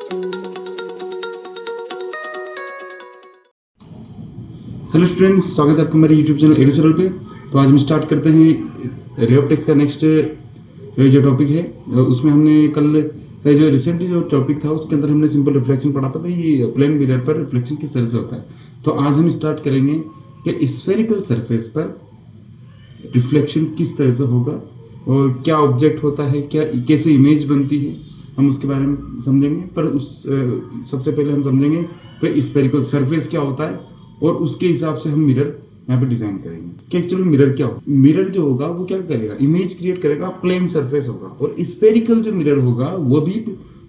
Hello students, स्वागत है आपका मेरे यूट्यूब चैनल एडू सरल पे। तो आज हम स्टार्ट करते हैं रे ऑप्टिक्स का नेक्स्ट जो टॉपिक है। उसमें हमने कल जो रिसेंटली जो टॉपिक था उसके अंदर हमने सिंपल रिफ्लेक्शन पढ़ा था भाई, प्लेन मिरर पर रिफ्लेक्शन किस तरह से होता है। तो आज हम स्टार्ट करेंगे कि स्फेरिकल सरफेस पर रिफ्लेक्शन किस तरह से होगा और क्या ऑब्जेक्ट होता है, क्या कैसे इमेज बनती है, हम उसके बारे में समझेंगे। पर उस सबसे पहले हम समझेंगे कि स्फेरिकल सरफेस क्या होता है और उसके हिसाब से हम मिरर यहाँ पे डिजाइन करेंगे कि एक्चुअली मिरर क्या होगा। मिरर जो होगा वो क्या करेगा, इमेज क्रिएट करेगा, प्लेन सरफेस होगा। और स्फेरिकल जो मिरर होगा वो भी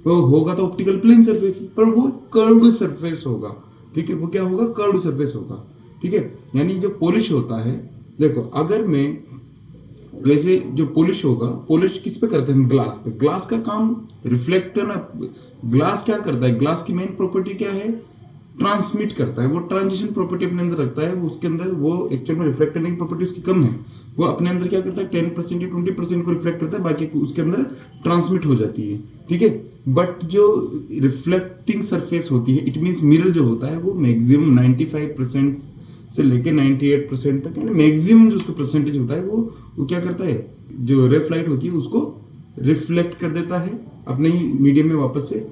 वो होगा तो ऑप्टिकल प्लेन सरफेस, पर वो कर्व्ड सरफेस होगा। ठीक है, वो क्या होगा, कर्व्ड सरफेस होगा। ठीक है, यानी जो पॉलिश होता है, देखो अगर मैं वैसे जो पॉलिश होगा, पॉलिश किस पे करते हैं हम, ग्लास पे। ग्लास का काम रिफ्लेक्ट करना। ग्लास क्या करता है, ग्लास की मेन प्रॉपर्टी क्या है, ट्रांसमिट करता है। वो ट्रांजिशन प्रॉपर्टी अपने अंदर रखता है। उसके अंदर वो एक्चुअल में रिफ्लेक्ट करने की प्रॉपर्टी उसकी कम है। वो अपने अंदर क्या करता है, 10% या 20% को रिफ्लेक्ट करता है, बाकी उसके अंदर ट्रांसमिट हो जाती है। ठीक है, बट जो रिफ्लेक्टिंग सरफेस होती है, इट मीन्स मिरर जो होता है, वो मैक्सिमम 95% से लेके 98% तक, यानी मैक्सिमम जो उसका परसेंटेज होता है वो क्या करता है, जो रेफ लाइट होती है उसको रिफ्लेक्ट कर देता है, अपने ही मीडियम में वापस से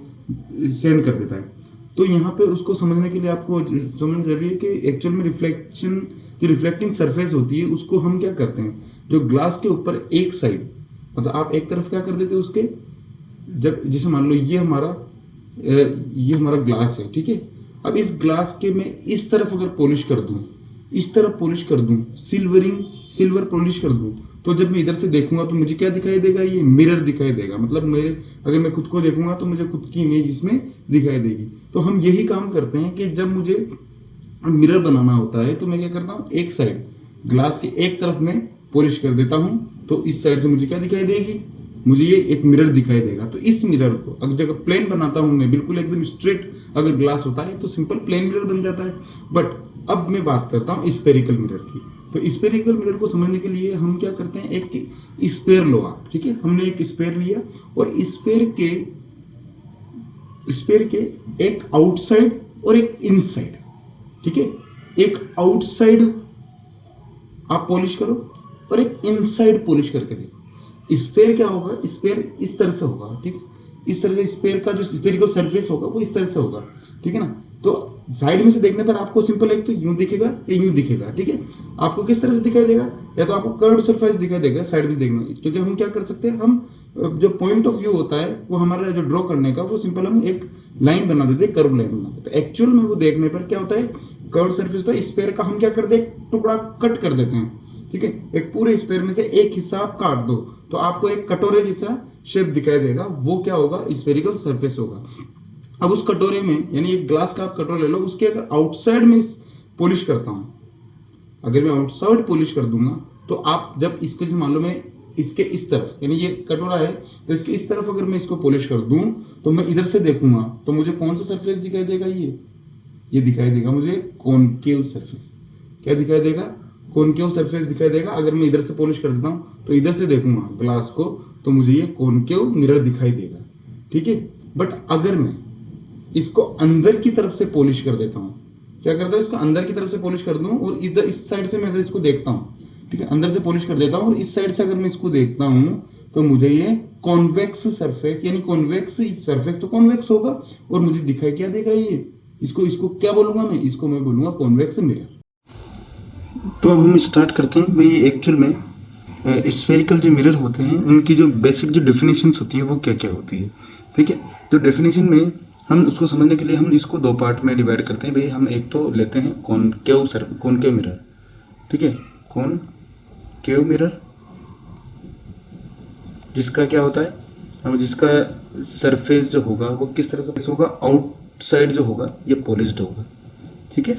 सेंड कर देता है। तो यहाँ पे उसको समझने के लिए आपको समझना जरूरी है कि एक्चुअल में रिफ्लेक्शन, जो रिफ्लेक्टिंग सरफेस होती है उसको हम क्या करते हैं, जो ग्लास के ऊपर एक साइड, मतलब आप एक तरफ क्या कर देते हैं उसके, जब जैसे मान लो ये हमारा ग्लास है। ठीक है, अब इस ग्लास के मैं इस तरफ अगर पॉलिश कर दूं, इस तरफ पॉलिश कर दूं, सिल्वर पॉलिश कर दूं, तो जब मैं इधर से देखूंगा तो मुझे क्या दिखाई देगा, ये मिरर दिखाई देगा। मतलब मेरे, अगर मैं खुद को देखूंगा तो मुझे खुद की इमेज इसमें दिखाई देगी। तो हम यही काम करते हैं कि जब मुझे मिरर बनाना होता है तो मैं क्या करता हूँ, एक साइड ग्लास के एक तरफ में पॉलिश कर देता हूँ, तो इस साइड से मुझे क्या दिखाई देगी, मुझे ये एक मिरर दिखाई देगा। तो इस मिरर को अगर जगह प्लेन बनाता हूं मैं, बिल्कुल एकदम स्ट्रेट अगर ग्लास होता है तो सिंपल प्लेन मिरर बन जाता है। बट अब मैं बात करता हूं स्फेरिकल मिरर की। तो स्फेरिकल मिरर को समझने के लिए हम क्या करते हैं, एक स्पेयर लो आप। ठीक है, हमने एक स्पेयर लिया और स्पेयर के एक आउटसाइड और एक इनसाइड। ठीक है, एक आउटसाइड आप पॉलिश करो और एक इनसाइड पॉलिश करके देखो। स्पेयर क्या होगा, स्पेयर इस तरह से होगा। ठीक है, इस तरह से स्पेयर का जो स्फेरिकल सरफेस होगा वो इस तरह से होगा। ठीक है ना, तो साइड में से देखने पर आपको सिंपल एक तो यूं दिखेगा या यूं दिखेगा। ठीक है, आपको किस तरह से दिखाई देगा, या तो आपको कर्व्ड सरफेस दिखाई देगा साइड में देखना, क्योंकि हम क्या कर सकते हैं, हम जो पॉइंट ऑफ व्यू होता है वो हमारा जो ड्रॉ करने का, वो सिंपल हम एक लाइन बना देते हैं, कर्व लाइन बना देते हैं। एक्चुअल में वो देखने पर क्या होता है, कर्व्ड सरफेस होता है, स्पेयर का हम क्या कर दे, टुकड़ा कट कर देते हैं। ठीक है, एक पूरे स्पेयर में से एक हिस्सा आप काट दो तो आपको एक कटोरे जैसा शेप दिखाई देगा, वो क्या होगा, स्फेरिकल सरफेस होगा। अब उस कटोरे में, यानी एक ग्लास का आप कटोरा ले लो, उसके अगर आउटसाइड में पॉलिश करता हूं, अगर मैं आउटसाइड पॉलिश कर दूंगा, तो आप जब इसको, जैसे मान लो मैं इसके इस तरफ, यानी ये कटोरा है तो इसके इस तरफ अगर मैं इसको पॉलिश कर दूं, तो मैं इधर से देखूंगा तो मुझे कौन सा सरफेस दिखाई देगा, ये दिखाई देगा मुझे कॉनकेव सरफेस। क्या दिखाई देगा, कॉनकेव सरफेस दिखाई देगा। अगर मैं इधर से पॉलिश कर देता हूँ तो इधर से देखूंगा ग्लास को तो मुझे ये कॉनकेव मिरर दिखाई देगा। ठीक है, बट अगर मैं इसको अंदर की तरफ से पॉलिश कर देता हूँ, क्या करता है, इसको अंदर की तरफ से पॉलिश कर दूं और इधर इस साइड से मैं अगर इसको देखता हूँ, ठीक है, अंदर से पॉलिश कर देता हूँ और इस साइड से अगर मैं इसको देखता हूँ, तो मुझे ये कॉन्वेक्स सरफेस, यानी कॉन्वेक्स सरफेस तो कॉन्वेक्स होगा और मुझे दिखाई क्या देगा, ये इसको क्या बोलूंगा मैं, इसको मैं बोलूंगा कॉन्वेक्स मिरर। तो अब हम स्टार्ट करते हैं भाई, एक्चुअल में स्फेरिकल जो मिरर होते हैं उनकी जो बेसिक जो डेफिनेशंस होती है वो क्या क्या होती है। ठीक है, तो डेफिनेशन में हम उसको समझने के लिए हम इसको दो पार्ट में डिवाइड करते हैं भाई। हम एक तो लेते हैं कॉनकेव मिरर। ठीक है, कॉनकेव मिरर जिसका क्या होता है, अब जिसका सरफेस जो होगा वो किस तरह से होगा, आउटसाइड जो होगा ये पॉलिश्ड होगा। ठीक है,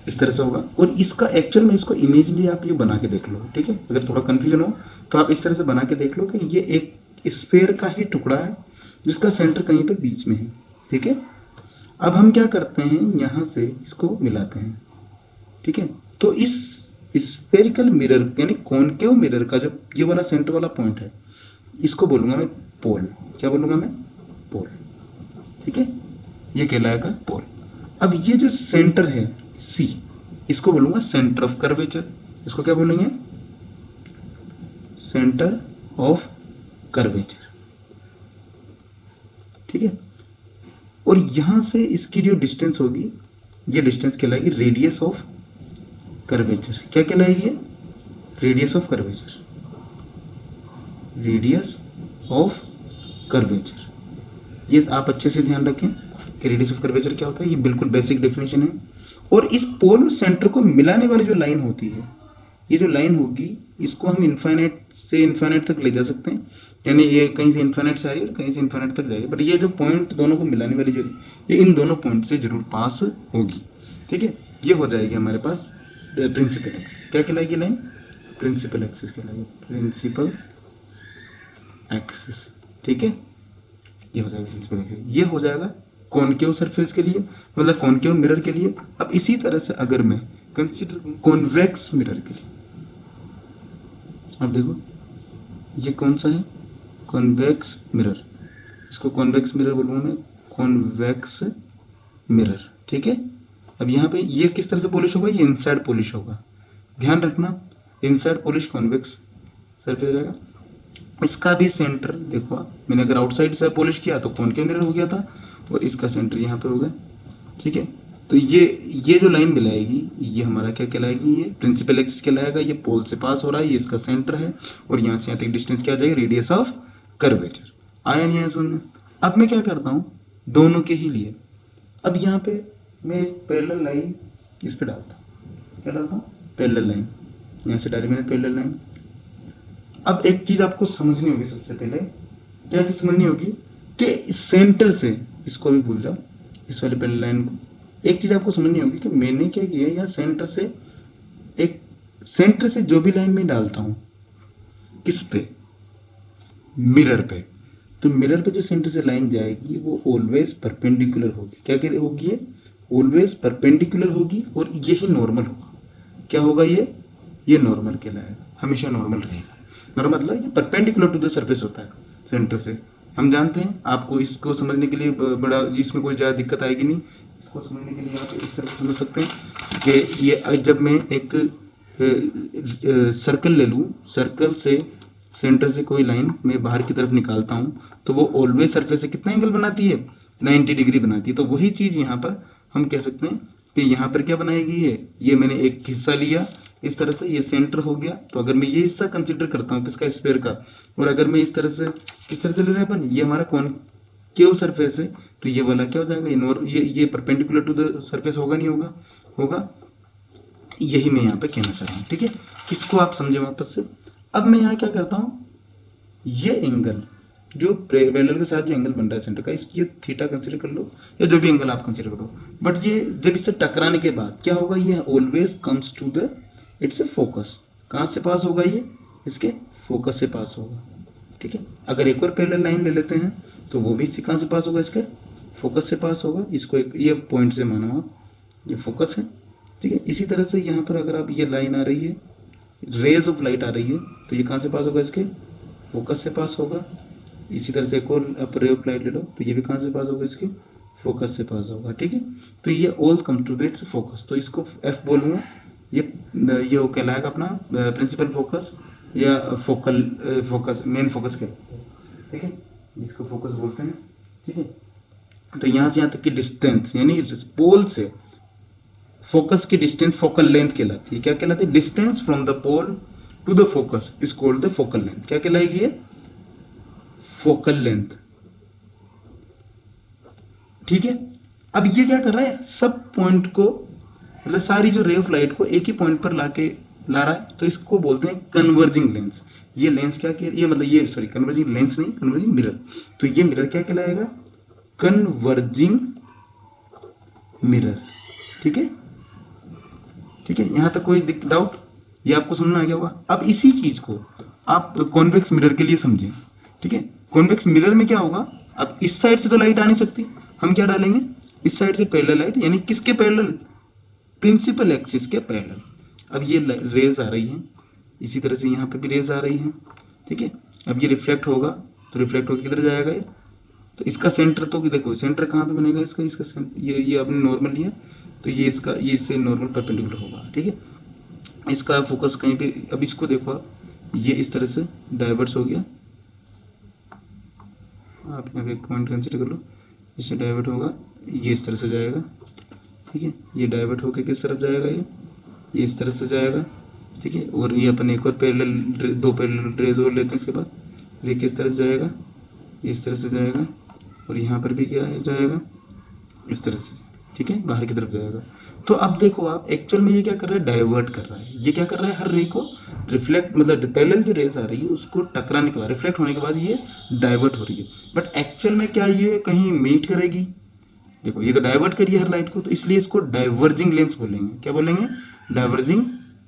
इस तरह से होगा। और इसका एक्चुअल में, इसको इमेजली आप ये बना के देख लो। ठीक है, अगर थोड़ा कंफ्यूजन हो तो आप इस तरह से बना के देख लो कि ये एक स्फेयर का ही टुकड़ा है जिसका सेंटर कहीं पे बीच में है। ठीक है, अब हम क्या करते हैं, यहाँ से इसको मिलाते हैं। ठीक है, तो इस स्फेरिकल मिरर यानी कॉनकेव मिरर का जो ये वाला सेंटर वाला पॉइंट है, इसको बोलूंगा मैं पोल। क्या बोलूंगा मैं, पोल। ठीक है, ये कहलाएगा पोल। अब ये जो सेंटर है सी, इसको बोलूंगा सेंटर ऑफ कर्वेचर। इसको क्या बोलेंगे? सेंटर ऑफ कर्वेचर, ठीक है। और यहां से इसकी जो डिस्टेंस होगी, ये डिस्टेंस कहलाएगी रेडियस ऑफ कर्वेचर। क्या कहलाएगी? Radius of curvature, radius of curvature. ये आप अच्छे से ध्यान रखें कि रेडियस ऑफ कर्वेचर क्या होता है। ये बिल्कुल बेसिक डेफिनेशन है। और इस पोल सेंटर को मिलाने वाली जो लाइन होती है, ये जो लाइन होगी, इसको हम इनफाइनाइट से इनफाइनाइट तक ले जा सकते हैं। यानी ये कहीं से इनफाइनाइट से आ रही है और कहीं से इनफाइनाइट तक जाएगी, बट ये जो पॉइंट दोनों को मिलाने वाली जो, ये इन दोनों पॉइंट से जरूर पास होगी, ठीक है। ये हो जाएगी हमारे पास प्रिंसिपल एक्सिस। क्या कहलाएगी लाइन? प्रिंसिपल एक्सिस कहलाएगी, प्रिंसिपल एक्सिस, ठीक है। ये हो जाएगा प्रिंसिपल एक्सिस। ये हो जाएगा कॉनकेव सरफेस के लिए, मतलब कॉनकेव मिरर के लिए। अब इसी तरह से अगर मैं कंसीडर कॉन्वेक्स मिरर के लिए, अब देखो ये कौन सा है? Convex mirror. इसको कॉन्वेक्स मिरर बोलूँगा मैं, कॉन्वेक्स मिरर, ठीक है। अब यहाँ पे ये किस तरह से पॉलिश होगा? ये इनसाइड पॉलिश होगा, ध्यान रखना। इनसाइड पॉलिश कॉन्वेक्स सरफेस रहेगा। इसका भी सेंटर देखो, मैंने अगर आउटसाइड से पॉलिश किया तो कॉनकेव मिरर हो गया था, और इसका सेंटर यहाँ पे होगा, ठीक है। तो ये जो लाइन मिलाएगी, ये हमारा क्या कहलाएगी? ये प्रिंसिपल एक्सिस कहलाएगा। ये पोल से पास हो रहा है, ये इसका सेंटर है, और यहाँ से यहाँ तक डिस्टेंस क्या आ जाएगी? Radius of curvature. आया नहीं आया समझ में? अब मैं क्या करता हूँ दोनों के ही लिए, अब यहाँ पे मैं पैरेलल लाइन इस पे डालता हूँ। क्या डालता हूँ? Parallel line. यहाँ से डायरेक्ट मैंने पैरेलल लाइन। अब एक चीज आपको समझनी होगी, सबसे पहले क्या चीज समझनी होगी कि सेंटर से, इसको भी भूल जाओ, इस वाले पैरेलल लाइन को, एक चीज आपको समझनी होगी कि मैंने क्या किया, या सेंटर से जो भी लाइन में डालता हूं, किस पे? मिरर पे। तो मिरर पे जो सेंटर से लाइन जाएगी वो ऑलवेज परपेंडिकुलर होगी। क्या क्या होगी? ये ऑलवेज परपेंडिकुलर होगी, और यही नॉर्मल होगा। क्या होगा? ये नॉर्मल कहलाएगा, हमेशा नॉर्मल रहेगा। नॉर्मल मतलब ये परपेंडिकुलर टू द सरफेस होता है सेंटर से, हम जानते हैं। आपको इसको समझने के लिए बड़ा, इसमें कोई ज़्यादा दिक्कत आएगी नहीं। इसको समझने के लिए आप इस तरह से समझ सकते हैं कि ये जब मैं एक सर्कल ले लूँ, सर्कल से सेंटर से कोई लाइन मैं बाहर की तरफ निकालता हूँ, तो वो ऑलवेज सरफेस से कितना एंगल बनाती है? 90 डिग्री बनाती है। तो वही चीज़ यहाँ पर हम कह सकते हैं कि यहाँ पर क्या बनाएगी? ये मैंने एक हिस्सा लिया इस तरह से, ये सेंटर हो गया। तो अगर मैं ये हिस्सा कंसिडर करता हूँ किसका? स्फीयर का। और अगर मैं इस तरह से, किस तरह से ले रहे हैं अपन, ये हमारा कॉनकेव सरफेस है, तो ये वाला क्या हो जाएगा? ये परपेंडिकुलर टू द सरफेस होगा, नहीं होगा? होगा। यही मैं यहाँ पे कहना चाह रहा हूँ, ठीक है। इसको आप समझे वापस से। अब मैं यहाँ क्या करता हूँ, ये एंगल जो पैरेलल के साथ जो एंगल बन रहा है सेंटर का, ये थीटा कंसीडर कर लो, या जो भी एंगल आप कंसीडर करो, बट ये जब इससे टकराने के बाद क्या होगा? ये always comes to the it's a focus. कहाँ से पास होगा? ये इसके फोकस से पास होगा, ठीक है। अगर एक और पैरेलल लाइन ले लेते हैं तो वो भी कहाँ से पास होगा? इसके फोकस से पास होगा। इसको एक ये पॉइंट से मानो आप, ये फोकस है, ठीक है। इसी तरह से यहाँ पर अगर आप, ये लाइन आ रही है, रेज ऑफ लाइट आ रही है, तो ये कहाँ से पास होगा? इसके फोकस से पास होगा। इसी तरह से एक और आप रे ऑफ लाइट ले लो, तो ये भी कहाँ से पास होगा? इसके फोकस से पास होगा, ठीक है। तो ये all come to that focus. तो इसको एफ बोलूँगा। ये वो कहलाएगा अपना प्रिंसिपल फोकस, या फोकल फोकस, मेन फोकस के, ठीक है, जिसको फोकस बोलते हैं, ठीक है। तो यहाँ से यहाँ तक की डिस्टेंस, यानी पोल से फोकस की डिस्टेंस फोकल लेंथ कहलाती है। क्या कहलाती है? Distance from the pole to the focus is called the focal length. क्या कहलाएगी? ये फोकल लेंथ, ठीक है। अब ये क्या कर रहा है? सब पॉइंट को, मतलब सारी जो रे ऑफ लाइट को एक ही पॉइंट पर ला रहा है, तो इसको बोलते हैं कन्वर्जिंग लेंस। ये लेंस क्या कह, ये मतलब ये सॉरी कन्वर्जिंग लेंस नहीं, कन्वर्जिंग मिरर। तो ये मिरर क्या कहलाएगा? कन्वर्जिंग मिरर, ठीक है, ठीक है। यहां तक कोई डाउट? ये आपको समझ में आ गया होगा। अब इसी चीज को आप कॉन्वेक्स मिरर के लिए समझें, ठीक है। कॉन्वेक्स मिरर में क्या होगा? अब इस साइड से तो लाइट आ नहीं सकती, हम क्या डालेंगे? इस साइड से पैरेलल लाइट, यानी किसके पैरेलल? प्रिंसिपल एक्सिस के पैरेलल। अब ये रेज आ रही हैं, इसी तरह से यहाँ पे भी रेज आ रही हैं, ठीक है। अब ये रिफ्लेक्ट होगा, तो रिफ्लेक्ट होकर किधर जाएगा? ये तो इसका सेंटर तो देखो सेंटर कहाँ पे बनेगा इसका, ये अपने नॉर्मल लिया तो ये इसका, ये इससे नॉर्मल परपेंडिकुलर होगा, ठीक है। इसका फोकस कहीं पे, अब इसको देखो आप, ये इस तरह से डाइवर्स हो गया, आप यहाँ पे एक पॉइंट कंसिडर कर लो, इससे डाइवर्ट होगा, ये इस तरह से जाएगा, ठीक है। ये डाइवर्ट होके किस तरफ जाएगा, ये इस तरह से जाएगा, ठीक है। और ये अपन एक और पैरेलल, दो पैरेलल रेज और लेते हैं इसके बाद, ये किस तरह से जाएगा, इस तरह से जाएगा, और यहाँ पर भी क्या है जाएगा, इस तरह से, ठीक है, बाहर की तरफ जाएगा। तो अब देखो आप, एक्चुअल में ये क्या कर रहा है, डाइवर्ट कर रहा है। ये क्या कर रहा है, हर रे को रिफ्लेक्ट, मतलब पैरेलल जो रेज आ रही है उसको टकराने के बाद, रिफ्लेक्ट होने के बाद ये डाइवर्ट हो रही है। बट एक्चुअल में क्या ये कहीं मीट करेगी, देखो ये तो डाइवर्ट करिए हर लाइट को, तो इसलिए इसको डाइवर्जिंग लेंस बोलेंगे। क्या बोलेंगे, डाइवर्जिंग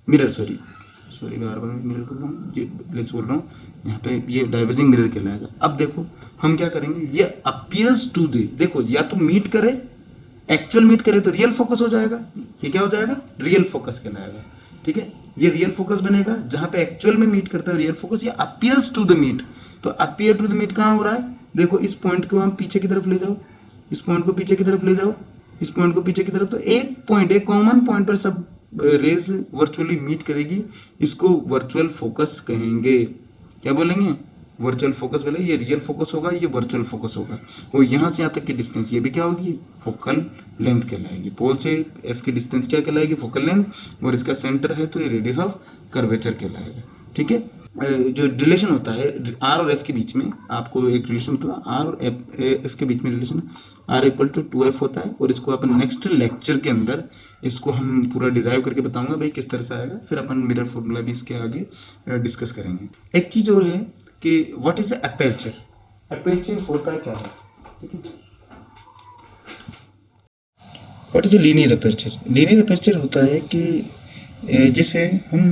मिरर, सॉरी बार बार मिरर बोल रहा हूँ, ये लेंस बोल रहा हूँ, यहाँ पे ये डाइवर्जिंग मिरर कहलाएगा। अब देखो हम क्या करेंगे, ये अपीयर्स टू दे, देखो या तो मीट करे, एक्चुअल मीट करे तो रियल फोकस हो जाएगा, ये क्या हो जाएगा, रियल फोकस कहलाएगा, ठीक है। ये रियल फोकस बनेगा जहाँ पे एक्चुअल में मीट करता है रियल फोकस, ये अपीयर्स टू द मीट। तो अपीयर टू द मीट कहाँ हो रहा है, देखो इस पॉइंट को हम पीछे की तरफ ले जाओ, इस पॉइंट को पीछे की तरफ ले जाओ, इस पॉइंट को पीछे की तरफ, तो एक पॉइंट, एक कॉमन पॉइंट पर सब रेज वर्चुअली मीट करेगी, इसको वर्चुअल फोकस कहेंगे। क्या बोलेंगे, वर्चुअल फोकस बोले, ये रियल फोकस होगा, ये वर्चुअल फोकस होगा। और यहाँ से यहाँ तक की डिस्टेंस ये भी क्या होगी, फोकल लेंथ कहलाएगी। पोल से एफ की डिस्टेंस क्या कहलाएगी, फोकल लेंथ, और इसका सेंटर है तो ये रेडियस ऑफ कर्वेचर कहलाएगा, ठीक है। जो रिलेशन होता है आर और एफ के बीच में, आपको एक रिलेशन होता है आर और एफ के बीच में relation, are equal to 2f होता है, और इसको अपन नेक्स्ट लेक्चर के अंदर इसको हम पूरा डिराइव करके बताऊंगा भाई किस तरह से आएगा। फिर अपन मिरर फॉर्मूला भी इसके आगे डिस्कस करेंगे। एक चीज और है कि what is the aperture, aperture होता क्या है, ठीक है। What is the linear aperture, linear aperture होता है कि जिसे हम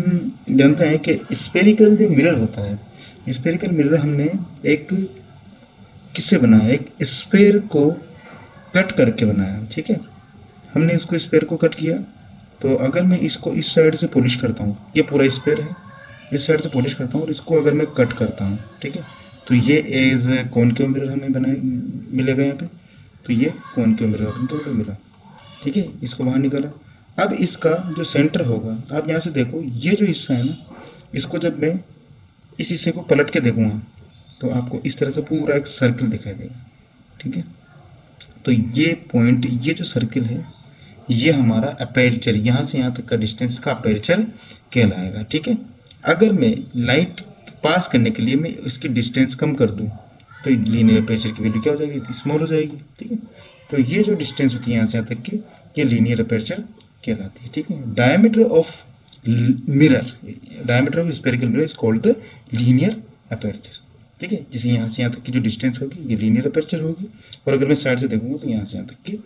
जानते हैं कि स्फेरिकल जो मिरर होता है, स्फेरिकल मिरर हमने एक किससे बनाया, एक स्फेयर को कट करके बनाया, ठीक है। हमने इसको स्फेयर को कट किया, तो अगर मैं इसको इस साइड से पॉलिश करता हूँ, ये पूरा स्फेयर है, इस साइड से पॉलिश करता हूँ और इसको अगर मैं कट करता हूँ, ठीक है, तो ये एज कॉनकेव मिरर हमें बनाए मिलेगा यहाँ पे। तो ये कॉनकेव मिरर अपन तो मिला, ठीक है, इसको बाहर निकाला। अब इसका जो सेंटर होगा, आप यहाँ से देखो, ये जो हिस्सा है ना, इसको जब मैं इस हिस्से को पलट के देखूँगा तो आपको इस तरह से पूरा एक सर्कल दिखाई देगा, ठीक है। तो ये पॉइंट, ये जो सर्कल है, ये हमारा अपर्चर, यहाँ से यहाँ तक का डिस्टेंस का अपर्चर कहलाएगा, ठीक है। अगर मैं लाइट पास करने के लिए मैं इसकी डिस्टेंस कम कर दूँ तो लीनियर अपर्चर की वैल्यू क्या हो जाएगी, स्मॉल हो जाएगी, ठीक है। तो ये जो डिस्टेंस होती है यहाँ से यहाँ तक की, ये लीनियर अपर्चर कहलाती है, ठीक है। Diameter of mirror, diameter of spherical mirror is called the linear aperture, ठीक है। जिसे यहाँ से यहाँ तक की जो डिस्टेंस होगी ये लीनियर अपर्चर होगी, और अगर मैं साइड से देखूंगा तो यहाँ से यहाँ तक की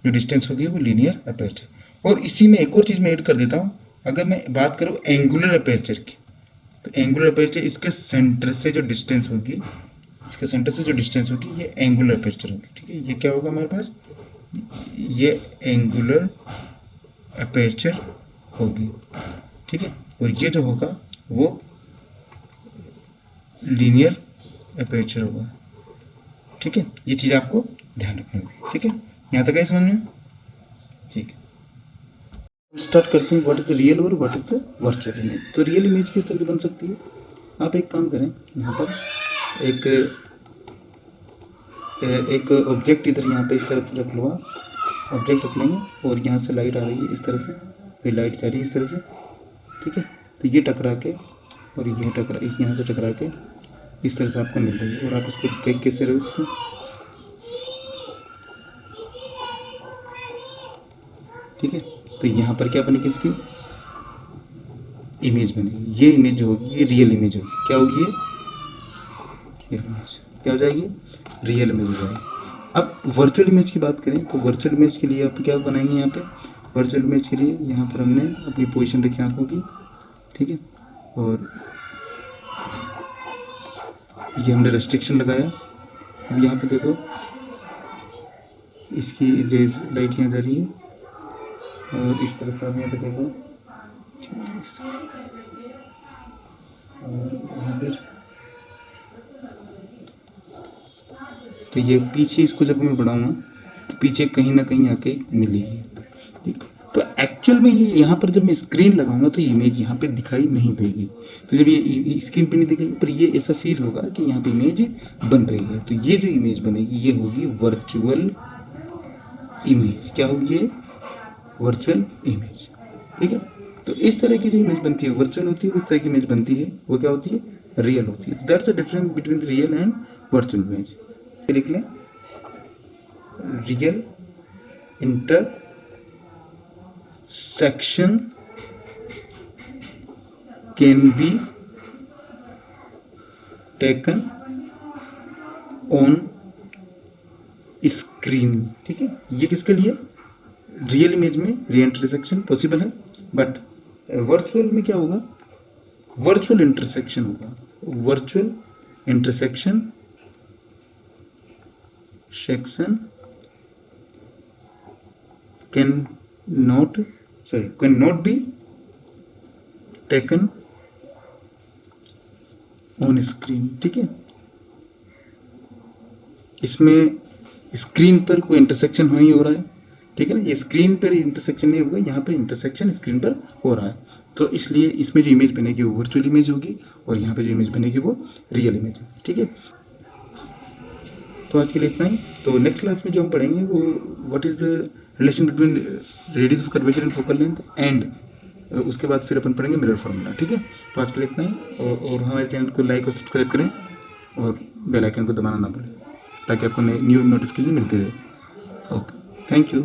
जो डिस्टेंस होगी वो लीनियर अपर्चर। और इसी में एक और चीज़ मैं ऐड कर देता हूँ, अगर मैं बात करूँ एंगुलर अपर्चर की, तो एंगुलर अपर्चर इसके सेंटर से जो डिस्टेंस होगी, इसके सेंटर से जो डिस्टेंस होगी ये एंगुलर अपर्चर होगी, ठीक है। ये क्या होगा हमारे पास, ये एंगुलर अपर्चर होगी, ठीक है। और ये जो होगा वो लीनियर अपर्चर होगा, ठीक है। ये चीज़ आपको ध्यान रखनी होगी, ठीक है। यहाँ तक है समझ में, ठीक है। स्टार्ट करते हैं, व्हाट इज द रियल और what is the virtual image. तो रियल इमेज किस तरह से बन सकती है, आप एक काम करें, यहाँ पर एक ऑब्जेक्ट इधर यहाँ पे इस तरफ रख लो, आप ऑब्जेक्ट रख लेंगे, और यहाँ से लाइट आ रही है इस तरह से, फिर लाइट जा रही है इस तरह से, ठीक है। तो ये टकरा के और ये टकरा, इस यहाँ से टकरा के इस तरह से आपको मिल रही है, और आप उसको कैसे रहे उससे, ठीक है। तो यहाँ पर क्या बनेगी, इसकी इमेज बनेगी। ये इमेज जो होगी ये रियल इमेज होगी, क्या होगी ये इमेज, क्या हो जाएगी, रियल इमेज हो जाएगी। अब वर्चुअल इमेज की बात करें तो वर्चुअल इमेज के लिए आप क्या बनाएंगे, यहाँ पे वर्चुअल इमेज के लिए यहाँ पर हमने अपनी पोजीशन रखी आंखों की, ठीक है, और ये हमने रेस्ट्रिक्शन लगाया। अब यहाँ पे देखो इसकी रेज लाइट यहाँ जा रही है, और इस तरह से आप यहाँ पे देखो, और यहाँ पर तो ये पीछे इसको जब मैं बढ़ाऊंगा तो पीछे कहीं ना कहीं आके मिलेगी, ठीक। तो एक्चुअल में ये यहाँ पर जब मैं स्क्रीन लगाऊंगा तो इमेज यहाँ पे दिखाई नहीं देगी। तो जब ये स्क्रीन पे नहीं दिखेगी पर ये ऐसा फील होगा कि यहाँ पे इमेज बन रही है। तो ये जो इमेज बनेगी ये होगी वर्चुअल इमेज। क्या होगी ये? वर्चुअल इमेज, ठीक है। तो इस तरह की जो इमेज बनती है वर्चुअल होती है, इस तरह की इमेज बनती है वो क्या होती है? रियल होती है। That's the difference between real and virtual image. लिख लें, real intersection can be taken on screen, ठीक है। ये किसके लिए? रियल इमेज में री इंटरसेक्शन पॉसिबल है, बट वर्चुअल में क्या होगा? वर्चुअल इंटरसेक्शन होगा। Virtual intersection cannot be taken on screen, ठीक है। इसमें स्क्रीन पर कोई इंटरसेक्शन नहीं हो रहा है, ठीक है ना। ये स्क्रीन पर इंटरसेक्शन नहीं होगा, यहाँ पर इंटरसेक्शन स्क्रीन पर हो रहा है। तो इसलिए इसमें जो इमेज बनेगी वो वर्चुअल इमेज होगी और यहाँ पे जो इमेज बनेगी वो रियल इमेज होगी, ठीक है। तो आज के लिए इतना ही। तो नेक्स्ट क्लास में जो हम पढ़ेंगे वो what is the relation between radius of curvature and focal length and उसके बाद फिर अपन पढ़ेंगे मिरर फार्मूला, ठीक है। तो आज के लिए इतना ही। और हमारे चैनल को लाइक और सब्सक्राइब करें और बेल आइकन को दबाना ना भूलें ताकि आपको न्यू नोटिफिकेशन मिलती रहे। Okay, thank you.